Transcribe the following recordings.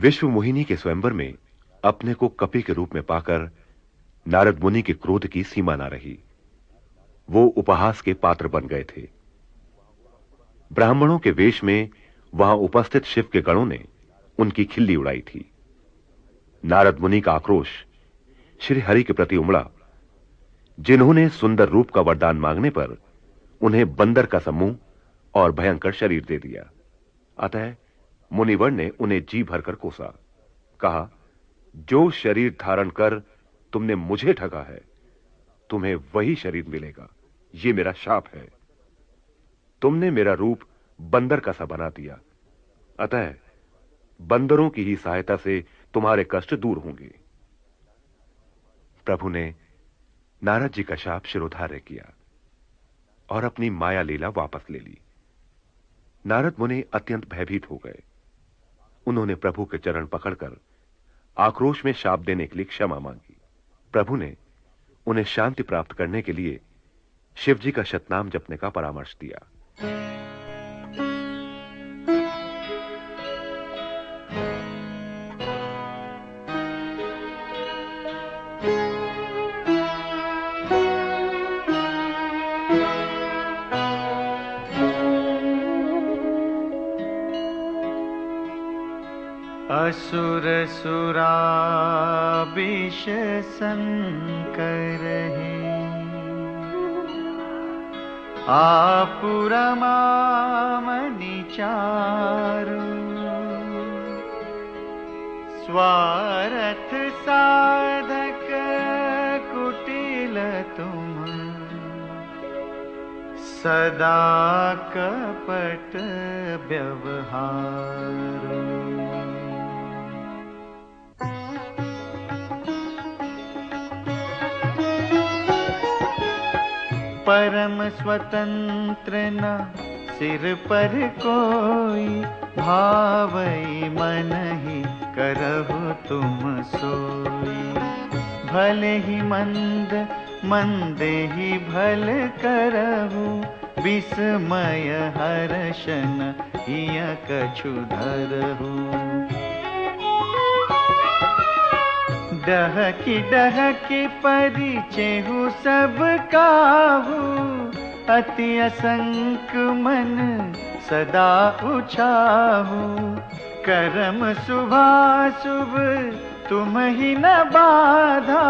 विश्व मोहिनी के स्वयंवर में अपने को कपि के रूप में पाकर नारद मुनि के क्रोध की सीमा ना रही। वो उपहास के पात्र बन गए थे। ब्राह्मणों के वेश में वहां उपस्थित शिव के गणों ने उनकी खिल्ली उड़ाई थी। नारद मुनि का आक्रोश श्री हरि के प्रति उमड़ा, जिन्होंने सुंदर रूप का वरदान मांगने पर उन्हें बंदर का समूह और भयंकर शरीर दे दिया। अतः मुनिवर ने उन्हें जी भरकर कोसा, कहा, जो शरीर धारण कर तुमने मुझे ठगा है, तुम्हें वही शरीर मिलेगा। यह मेरा शाप है। तुमने मेरा रूप बंदर का सा बना दिया, अतः बंदरों की ही सहायता से तुम्हारे कष्ट दूर होंगे। प्रभु ने नारद जी का शाप शिरोधार्य किया और अपनी माया लीला वापस ले ली। नारद मुनि अत्यंत भयभीत हो गए। उन्होंने प्रभु के चरण पकड़कर आक्रोश में शाप देने के लिए क्षमा मांगी। प्रभु ने उन्हें शांति प्राप्त करने के लिए शिव जी का शतनाम जपने का परामर्श दिया। असुर सुराविष संकर है, आपुरमा मनिचारु, स्वार्थ साधक कुटिल तुम, सदा कपट व्यवहार। परम स्वतंत्र न सिर पर कोई, भावई मन ही करहु तुम सोई। भले ही मंद मंदे ही भल करहु, विस्मय हर्षन हिय कछु धरहु। डहकी परिचेहु सब काहू, अति असंक मन सदा उछाहू। करम शुभाशुभ तुम ही न बाधा,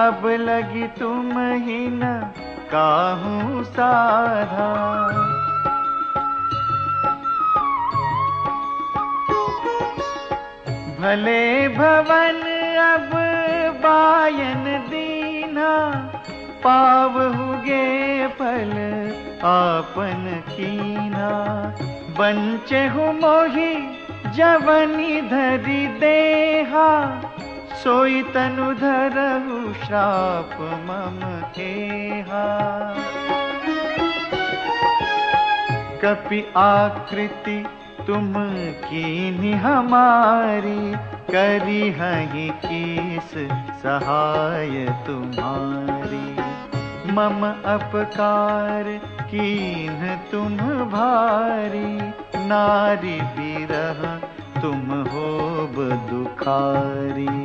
अब लगी तुम ही न काहू साधा। भले भवन अब बायन दीना, पावहुगे फल आपन कीना। बंचहु मोहि जवनी धरि देहा, सोई तनु धरहु श्राप मम केहा। कपि आकृति तुम कीन्ही हमारी, करी हहि कीस सहाय तुम्हारी। मम अपकार कीन्ह तुम भारी, नारी बिरह तुम होब दुखारी।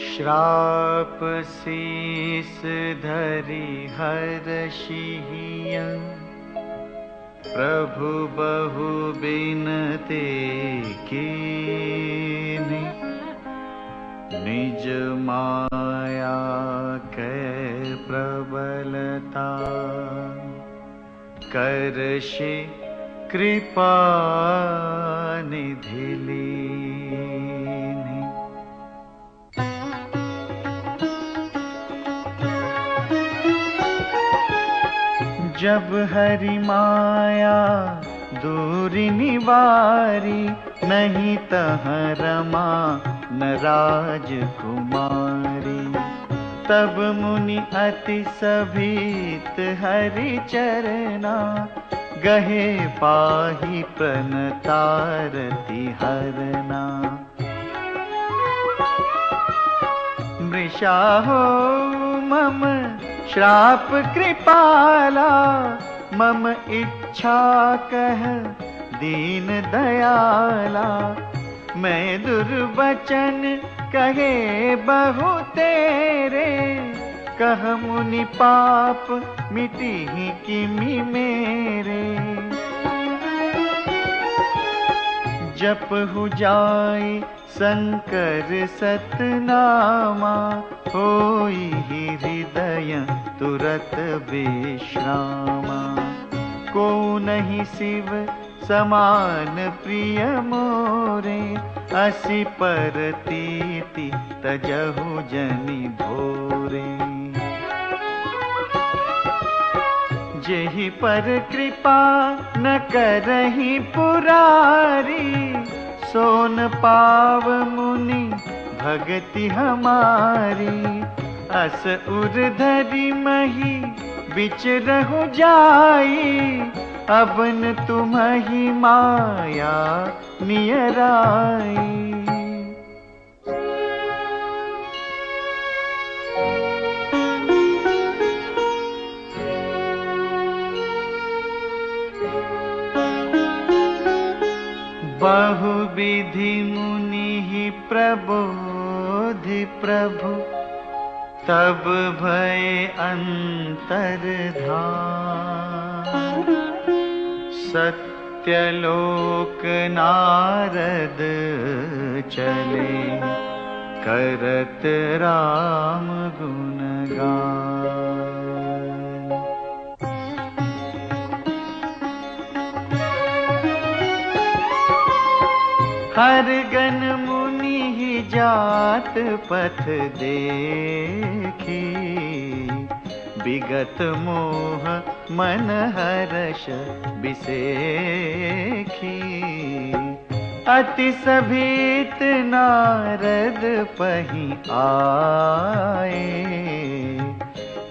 श्राप शीस धरि हर्षिहिय, प्रभु बहु बिनते कीन्हि। निज माया कै प्रबलता, करषि कृपा निधि लीन्हि। जब हरि माया दूरी निवारी, नहीं तहाँ रमा न राजकुमारी। तब मुनि अति सभीत हरि चरना, गहे पाहि प्रणतारति हरना। मृषा हो मम श्राप कृपाला, मम इच्छा कह दीन दयाला, मैं दुर्वचन कहे बहु तेरे, कह मुनि पाप मिटी ही किमि मेरे। जप हो जाए शंकर सतनामा, होई ही हृदय तुरत विश्रामा। को नहीं शिव समान प्रिय मोरे, असि परतीति तजहु जनि भोरे। जेहि पर कृपा न करहि पुरारी, सोन पाव मुनि भगति हमारी। अस उर धरि मही विचरहु जाई, अबन तुम्हि माया नियराई। बहु विधि मुनि प्रबोधि प्रभु, तब भय अंतर्धान। सत्यलोक नारद चले, करत राम गुणगान। हर गण मुनि ही जात पथ देखी, विगत मोह मन हर्ष बिसेखी। अति सभीत नारद पहि आए,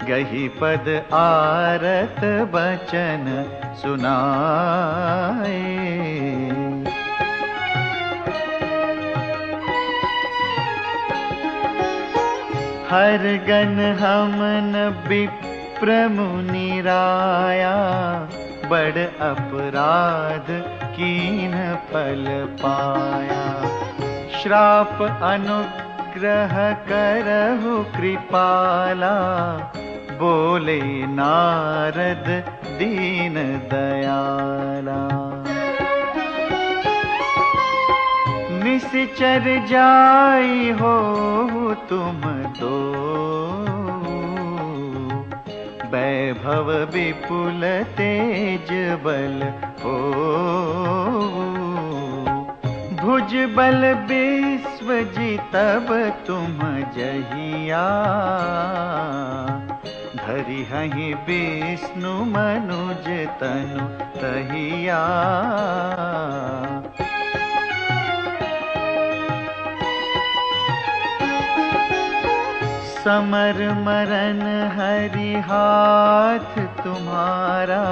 गही पद आरत बचन सुनाए। हर गण हमन विप्र मुनि राया, बड़ अपराध कीन फल पाया। श्राप अनुग्रह करहु कृपाला, बोले नारद दीन दयाला। निश्चर जाई हो तुम दो, वैभव विपुल तेज बल हो। भुज बल विश्व जितब तुम जहिया, धरि हहि विष्णु मनुज तनु तहिया। समर मरन हरि हाथ तुम्हारा,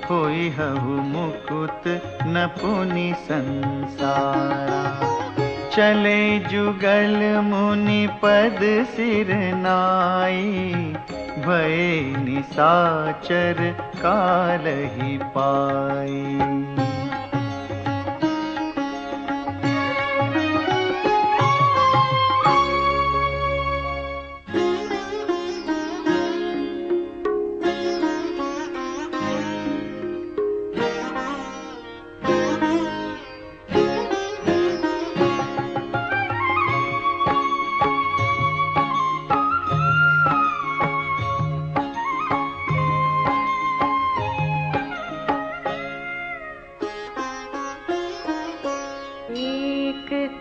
होई हहु मुकुत न पुनि संसारा। चले जुगल मुनि पद सिर नाई, भय निसाचर काल ही पाई।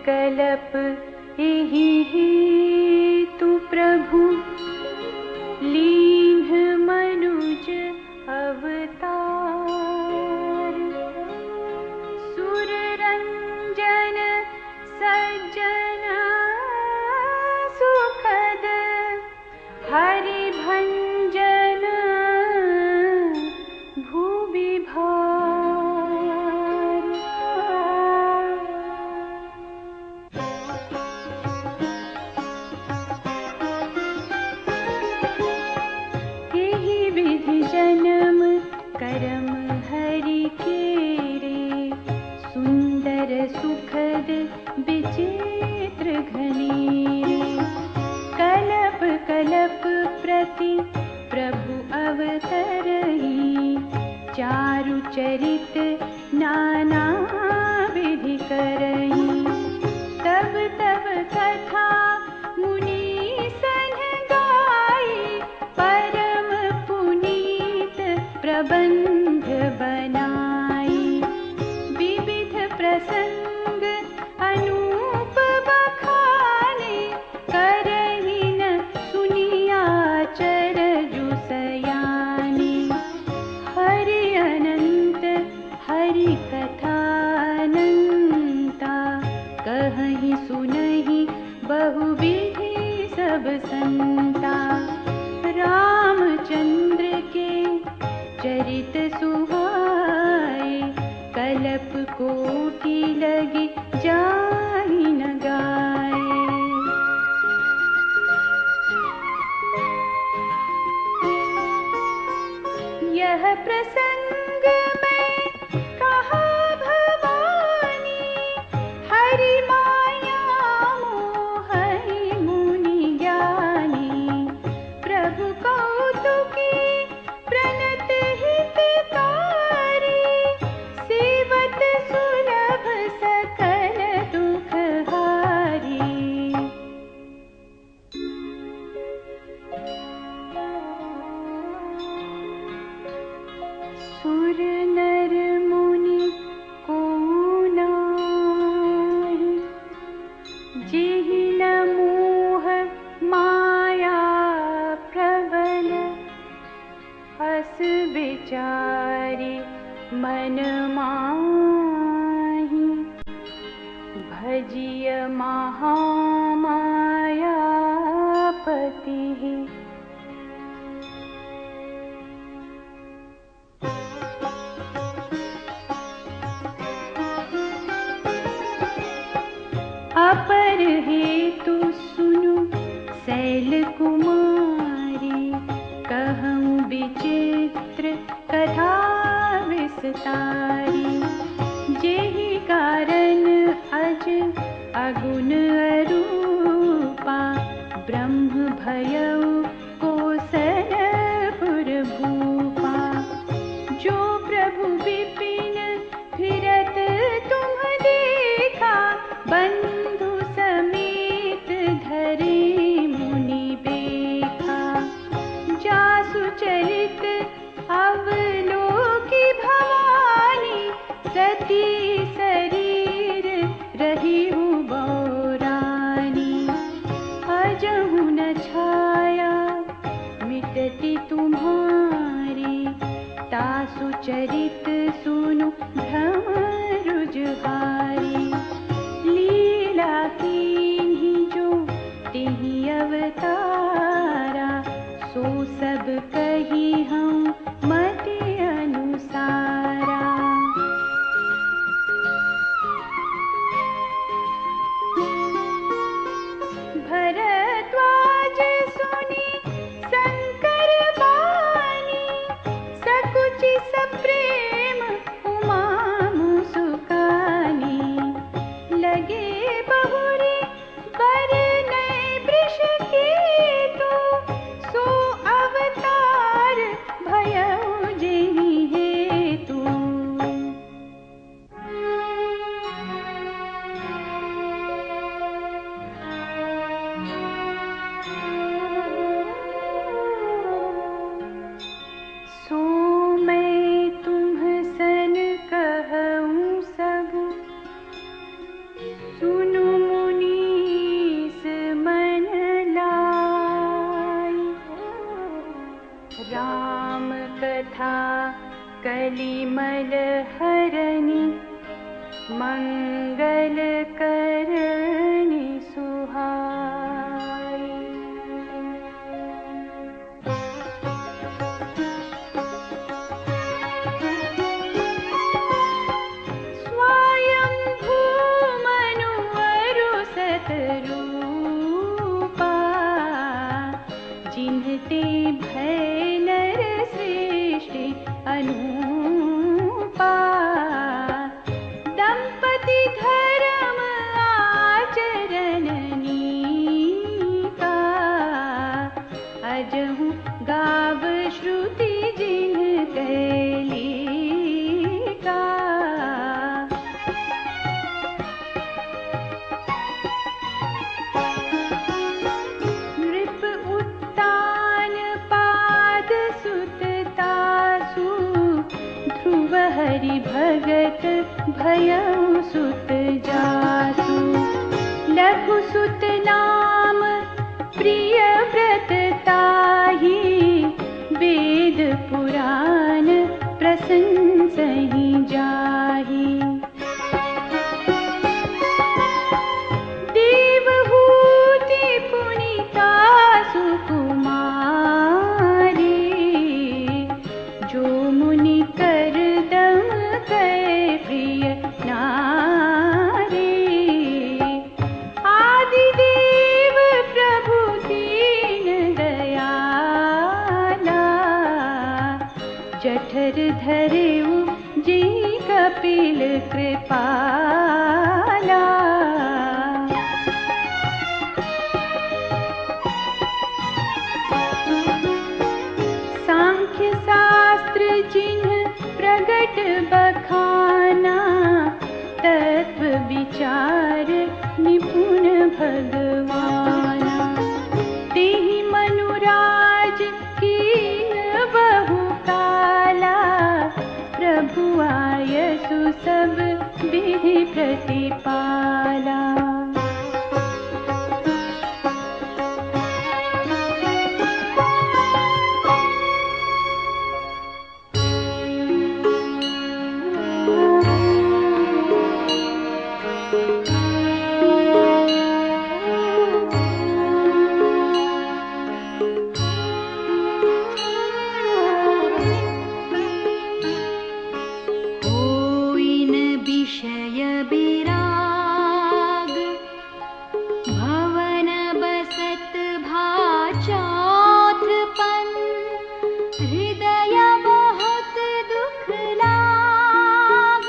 कलप एहि हेतु प्रभु, लीन्ह मनुज अवतार। सुर रंजन सज्जन सुखद, हरि भंजन भूवि भार। सुखद विचित्र घनेरे। कलप कलप प्रति प्रभु अवतरई, चारु चरित नाना विधि करई। तब तब कथा मुनि सन गाई, परम पुनीत प्रबंध बनाई। विविध प्रसंग अनूप बखाने, करहि न सुनिया चरजु सयाने। हरि अनंत हरि कथा अनंता, कहहि सुनहि बहुविधि सब संता। रामचंद्र के चरित सुहाए, कलप कोटि लगी जाहि न गाए। यह प्रसंग मैं कहा भवानी, हरि माया मोहि मुनि ज्ञानी। प्रभु कौतुकी प्रणत हितकारी, सेवत सुलभ सकल दुख हारी। सुर नर मुनि को नाहि, जेहि न मोह माया प्रबल। हस विचारि मन माहि, भजिय महामाया पति। अपर हेतु सुनु शैल कुमारी, कहूँ विचित्र कथा विस्तारी। जेहि कारण अज अगुण अरूपा, ब्रह्म भयउ कोसलपुर भूपा। जो प्रभु विपिन फिरत तुम देखा, बंधु समेत धरे मुनि बेखा। जासु चरित अवलोकी भवानी, सती शरीर रहिहु बौरानी। अजहु न छाया मिटती तुम्हारी, तासु चरित सुनु भ्रम रुजहारी। लीला कीन्ही जो तिहि अवतारा, सो सब कही हम मति अनुसारा। भरद्वाज सुनी शंकर बानी, सकुचि सप्रेम उमा मुसुकानी। लगे बहुरी बरनय वृष केतु, सो अवतार भयउ जेहि हेतु। सो मैं तुम सन कहूँ सब, सुनु मुनीस मन लाई। राम कथा कलिमल हरनि, मंगल करनि सुहाई। स्वयंभू मनु अरु सतरूपा, जिन्हते भय नर सृष्टि अनूपा। दंपति धर भयउ सुत जासु। लघु सुत नाम प्रिय व्रत ताहि, वेद पुराण प्रशंसहि जाहि। देवहूति पुनीता सुकुमारी, जो मुनि करदम कै प्रिय नारी। आदिदेव प्रभु दीन दयाला, जठर धरेउ जी कपिल कृपाला। सांख्य शास्त्र जिन्ह प्रगट बखाना, तत्व विचार निपुण भगवाना। तेहि मनुराज कीन बहु काला, प्रभु आयसु सब विधि प्रतिपाला। होइन विषय विराग, भवन बसत भाचौथपन। हृदय बहुत दुख लाग,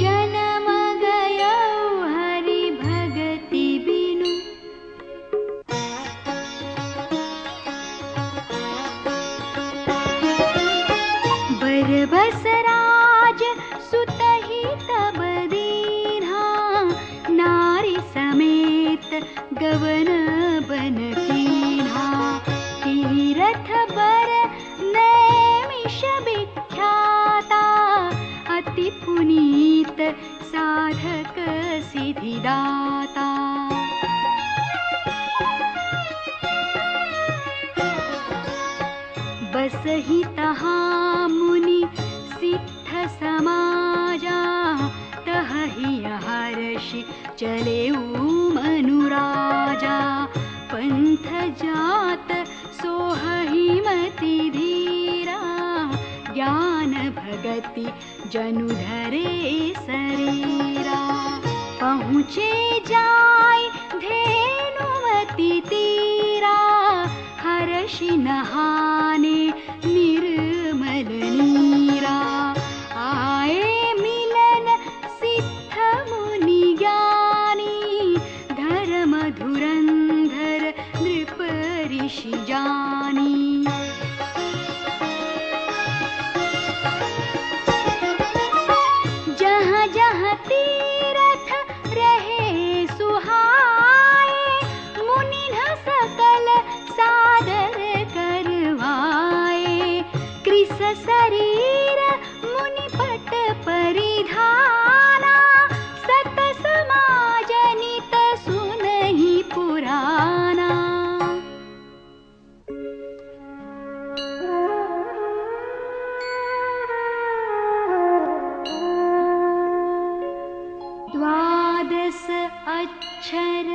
जन्म गयौ हरि भगति बिनु। बरबस राज सुतहि तब दीन्हा, नारी समेत गवन बन कीन्हा। तीरथ बर नैमिष विख्याता, अति पुनीत साधक सिद्धिदाता। बसहि तहाँ मुनि सिद्ध समाजा, तहि हर्षि चलेउ मनुराजा। पंथ जात सोहहि मति धीरा, ज्ञान भगति जनु धरे शरीरा। पहुँचे जाय धेनुमति तीरा, हर्षि नहाने निर्मल नीरा। आए मिलन सिद्ध मुनि ज्ञानी, धर्म धुरंधर नृप ऋषि जानी। जहाँ जहाँ तीरथ रहे सुहाए, मुनिन्ह सकल सादर करवाए। कृस शरीर मुनिपट परिधाना, सत समाजनित सुनहि पुराना। द्वादश अक्षर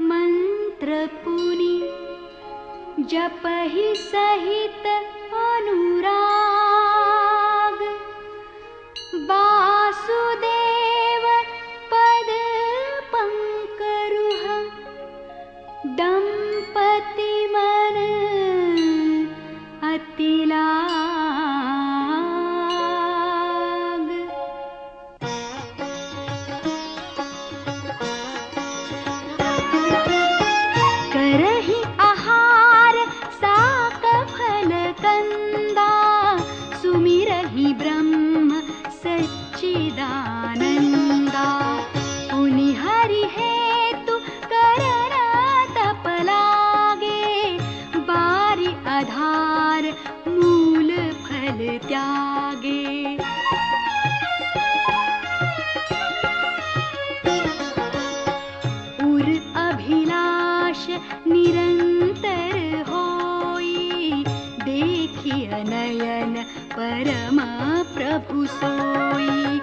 मंत्र पुनि, जपहि सहित अनुराग। वासुदेव पद पंकरुह, दंपति मन अति लाग। करहि आहार साक फल कंदा, निरंतर होई, देखिय नयन परम प्रभु सोई।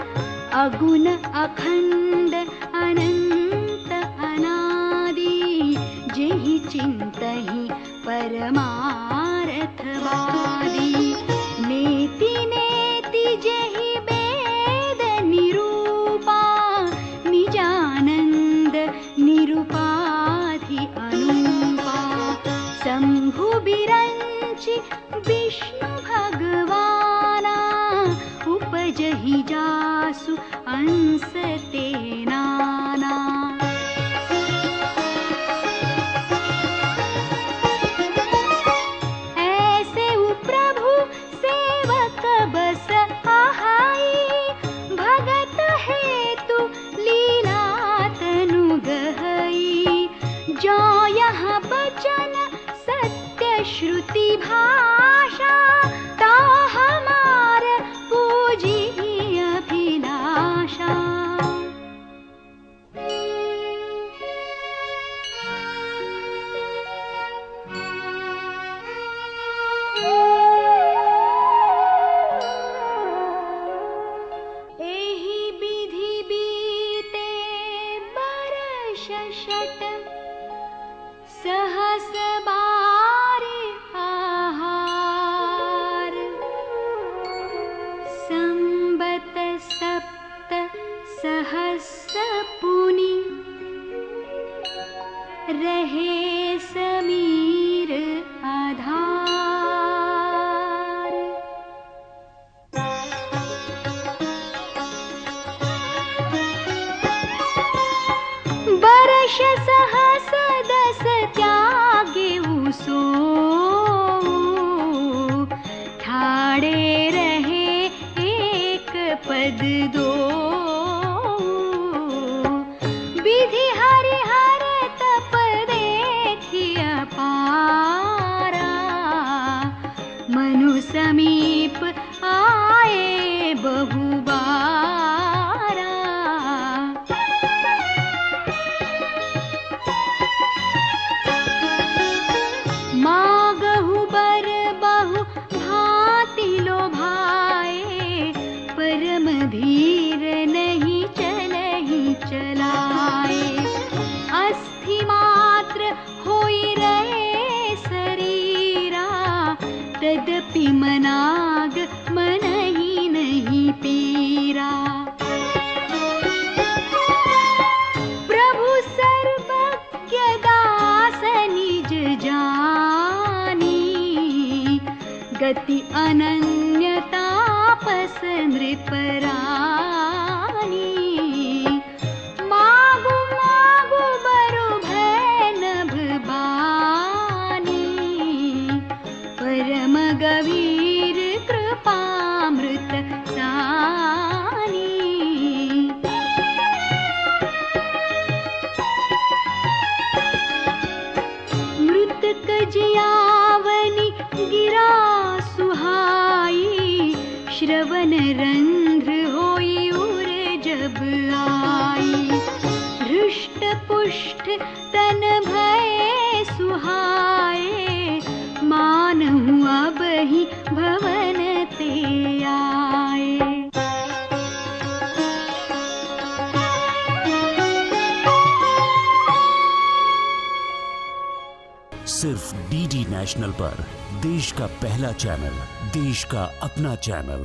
अगुण अखंड अनंत अनादि, जेहि चिंतहि परमार्थवादी। नेति नेति जेहि वेद निरूपा, निजानंद निरुपाधि अनुपा। शंभु बिरंचि विष्णु भगवाना, उपजहि जासु अंस ते नाना। ऐसे प्रभु सेवक बस आहाई, भगत हेतु लीला तनु गहई। जो यहाँ बचन सत्य श्रुति भाषा, ता हमार पूजी अभिलाषा। एहि विधि बीते बरस शत, सहस बारि आहार। संबत सप्त सहस्र पुनि, रहे समीर आधार। बरस सहस दस त्यागे सो, ठाड़े रहे एक पद दो। विधि हरिहर तप देखिय पारा, मनु समीप आए बहु बारा। मागहु बर बहु भांति लोभाए, परम धीर नहीं चलहि चलाए। अस्थि मात्र होई रहे शरीरा, तदपि मनाग मनहि नहीं पीरा। प्रभु सर्वज्ञ दास निज जानी, गति अनन्य तापस नृपरानी। मागु मागु बरु भय नभ बानी, परम गवीर कृपामृत सानी। मृतक जियावनि गिरा सुहाई, श्रवण रंध्र होई उर जब आई। हृष्ट पुष्ट तन भय सुहाए, मानहु अबहि भवन ते आए। सिर्फ डीडी नेशनल पर, देश का पहला चैनल, देश का अपना चैनल।